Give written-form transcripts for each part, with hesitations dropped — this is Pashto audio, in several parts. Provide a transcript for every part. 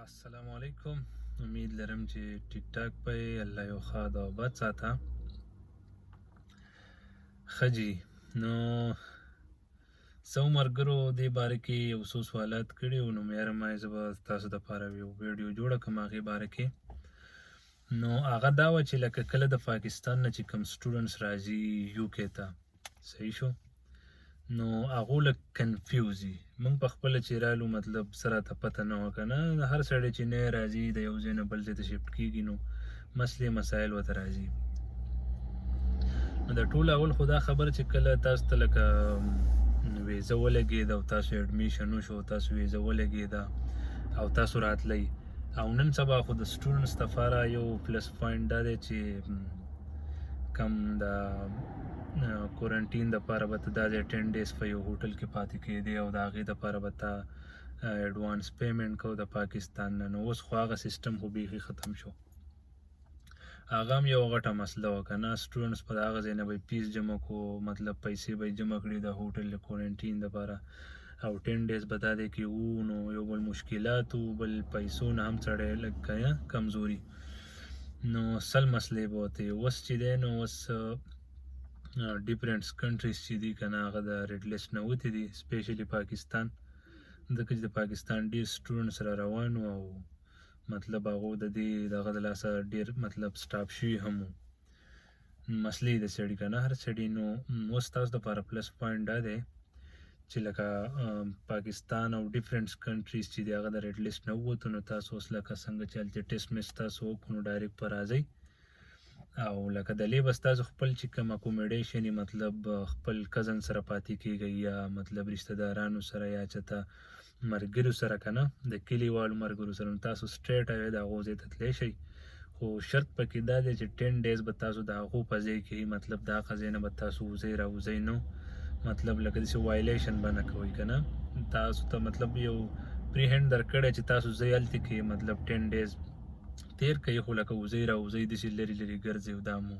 السلام علیکم. امید لرم چې ټیک ټاک به الله یو ښه او بد ساته. ښه جي نو څو ملګرو دې باره کې یو څو سوالات کړي وو، نو مهربانه زه به تاسو دپاره یو ویډیو جوړه کړم هغې باره کې. نو هغه دا وه چې لکه کله د پاکستان نه چې کوم سټوډنټس راځي یو کې ته، صحیح شو، نو هغو لږ کنفیوز وي. موږ په خپله چې رالو مطلب څه راته پته نه وه که نه، هر سړی چې نوی راځي د یو ځای نه بل ځای ته شفټ کېږي نو مسلې مسایل ورته راځي. نو د ټول اول خو دا خبره چې کله تاسو ته لکه ویزه ولګېده او تاسو اډمیشن وشو، تاسو ویزه ولګېده او تاسو راتلی، او نن سبا خو د سټوډنټس دپاره یو پلس پوینټ دا دی چې کم د کورنټین دپاره به ته دا ځای 10 ډیز په یو هوټل کې پاتې کېدې او د هغې دپاره به ته ایډوانس پیمنټ کوو د پاکستان نه. نو اوس خو هغه سیسټم خو بیخي ختم شو. هغه هم یو غټه مسله وه که نه، سټوډنټس په هغه ځای نه به یې فیس جمع کړو، مطلب پیسې به یې جمع کړي د هوټل د کورنټین دپاره، او 10 ډیز به دا دی کې وو. نو یو بل مشکلات وو، بل پیسو نه هم سړی لږ کمزوري، نو سل مسلې به ورته وي. اوس چې دی نو اوس ډیفرنټس کنټریز چې دي که نه هغه د ریډ لیسټ نه وتې دي، سپیشلی پاکستان، ځکه چې د پاکستان ډېر سټوډنټس را روان وو او مطلب هغو د دې دغه د لاسه ډېر مطلب سټاپ شوي هم وو، مسلې د سړي که نه هر سړي. نو اوس تاسو دپاره پلس پوینټ دا دی چې لکه پاکستان او ډیفرنټس کنټریز چې دي هغه د ریډ لیسټ نه ووتو، نو تاسو اوس لکه څنګه چې هلته ټیسټ میسټ تاسو وکړو نو ډایرکټ به راځئ، او لکه دلې بس تاسو خپل چې کوم اکوموډیشن یې مطلب خپل کزن سره پاتې کېږئ، یا مطلب رشته دارانو سره، یا چېرته ملګرو سره که نه د کلیوالو ملګرو سره، نو تاسو سټریټ اوی د هغو ځای ته تللی شئ. خو شرط پکې دا دی چې 10 ډیز به تاسو د هغو په ځای کې، مطلب د هغه ځای نه به تاسو وځئ راوځئ نو، مطلب لکه داسې وایلیشن به نه کوئ که نه. تاسو ته مطلب یو پری هینډ درکړی چې تاسو ځئ هلته کې مطلب 10 ډیز تیر کوي، خو لکه وځئ راوځئ داسې لرې لرې ګرځئ. دا مو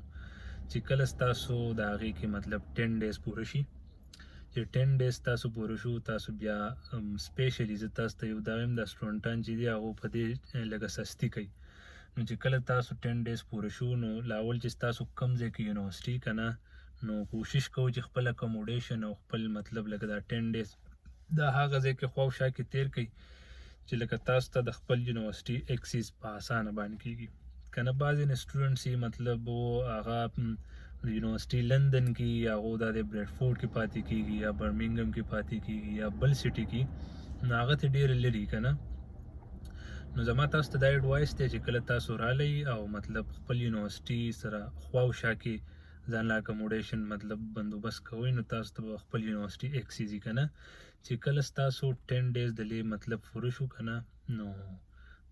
چې کله ستاسو د هغې کې مطلب 10 ډیز پوره شي، چې 10 ډیز تاسو پوره شو، تاسو بیا سپیشلی زه تاسو ته یو دا وایم دا سټوډنټان چې دي هغو په دې لږه سستي کوي. نو چې کله تاسو 10 ډیز پوره شو، نو لاول چې تاسو کوم ځای کې یونیورسټي که نه، نو کوشش کوو چې خپل اکوموډیشن او خپل مطلب لکه دا 10 ډیز دا هغه ځای کې خواوشا کې تیر کړئ چې لکه تاسو ته د خپل یونیورسټي اکسیس په اسانه باندې کېږي. که نه بعضې سټوډنټس یې مطلب هغه یونیورسټي لندن کې، یا هغو دا د بریډفورډ کې پاتې کېږي، یا برمنګم کې پاتې کېږي، یا بل سټي کې، نو هغه ته ډېرې لرې که نه. نو زما تاسو ته دا ایډوایس دی چې کله تاسو رالی او مطلب خپل یونیورسټي سره خواوشا کې ځان له اکوموډیشن مطلب بندوبست کوئ، نو تاسو ته به خپل یونیورسټي اکسیز وي که نه. چې کله ستاسو 10 ډیز دلې مطلب پوره شو که نه، نو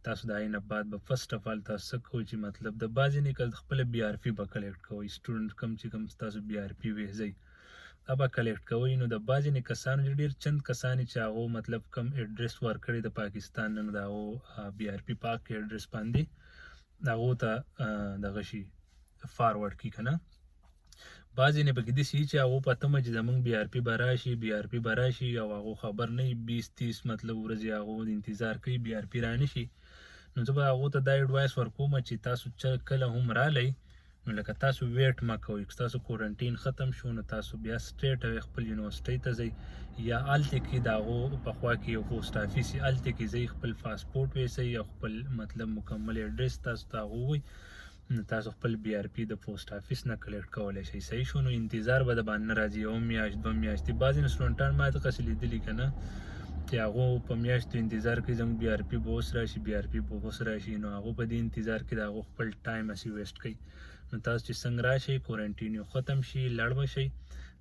تاسو د هغې نه بعد به فرسټ اف آل تاسو څه کوئ چې مطلب د بعضې نه که خپله BRP به کلیکټ کوئ. سټوډنټ کوم چې کوم ستاسو BRP ویزئ دا به کلیکټ کوئ. نو د بعضې نه کسانو چې ډېر چند کسان چې هغو مطلب کم ایډرس ورکړی د پاکستان نه، نو د هغو BRP پاک ایډرس باندې هغو ته دغه شي فارورډ کړي که نه. بعضې نه پکې داسې وي چې هغو په تمه چې زموږ BRP به راشي او هغو خبر نه وي 20-30 مطلب ورځې هغو انتظار کوي BRP را نه شي. نو زه به هغو ته دا ایډوایس ورکوم چې تاسو کله هم رالی، نو لکه تاسو ویټ مه کوئ. که ستاسو کورنټین ختم شو، نو تاسو بیا سټریټ اوی خپل یونیورسټۍ ته ځئ، یا هلته کې د هغو په خوا کې یو پوسټ آفیس وي، هلته کې ځئ خپل پاسپورټ ویسئ او خپل مطلب مکمل ایډرس تاسو ته هغه ووایي، نو تاسو خپل BRP د پوسټ آفیس نه کلیکټ کولی شئ. صحیح شو. نو انتظار به د باندې نه راځي یو میاشت 2 میاشتې. بعضې سټوډنټان ما دغسې لیدلي که نه چې هغو په میاشتو انتظار کوي زموږ BRP به اوس راشي، BRP به اوس راشي، نو هغو په دې انتظار کې د هغو خپل ټایم هسې ویسټ کوي. نو تاسو چې څنګه راشئ کورنټین یو ختم شي لړ به شئ،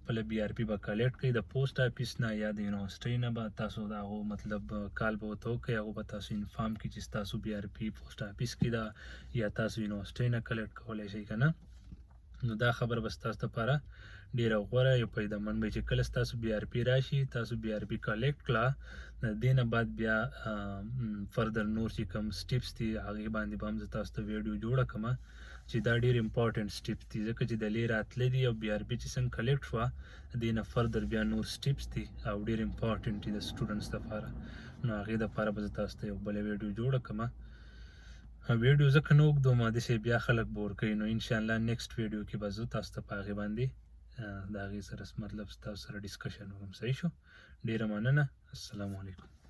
خپله BRP به کلیکټ کوئ د پوسټ آفیس نه یا د یونیورسټۍ نه، به تاسو د هغو مطلب کال به ورته وکړئ، هغو به تاسو انفارم کړي چې ستاسو BRP پوسټ آفیس کې ده یا تاسو یونیورسټۍ نه کلیکټ کولی شئ که نه. نو دا خبره به ستاسو دپاره ډېره غوره یو فایدهمند وي چې کله ستاسو BRP راشي، تاسو BRP کلیکټ کړه، د دې نه بعد بیا فردر نور چې کوم سټیپس دي هغې باندې به هم زه تاسو ته ویډیو جوړه کړمه چې دا ډېر امپارټنټ سټیپس دي، ځکه چې دلې راتلی دي او BRP چې څنګه کلیکټ شوه د دې نه فردر بیا نور سټیپس دي او ډېر امپارټنټ دي د سټوډنټس دپاره. نو هغې دپاره به زه تاسو ته یو بله ویډیو جوړه کړم. ویډیو ځکه نه اوږدوم داسې بیا خلک بور کوي، نو انشاءالله نیکسټ ویډیو کې به زه تاسو ته په هغې باندې د هغې سره مطلب تاسو سره ډسکشن وکړم. صحیح شو؟ ډېره مننه. السلام علیکم.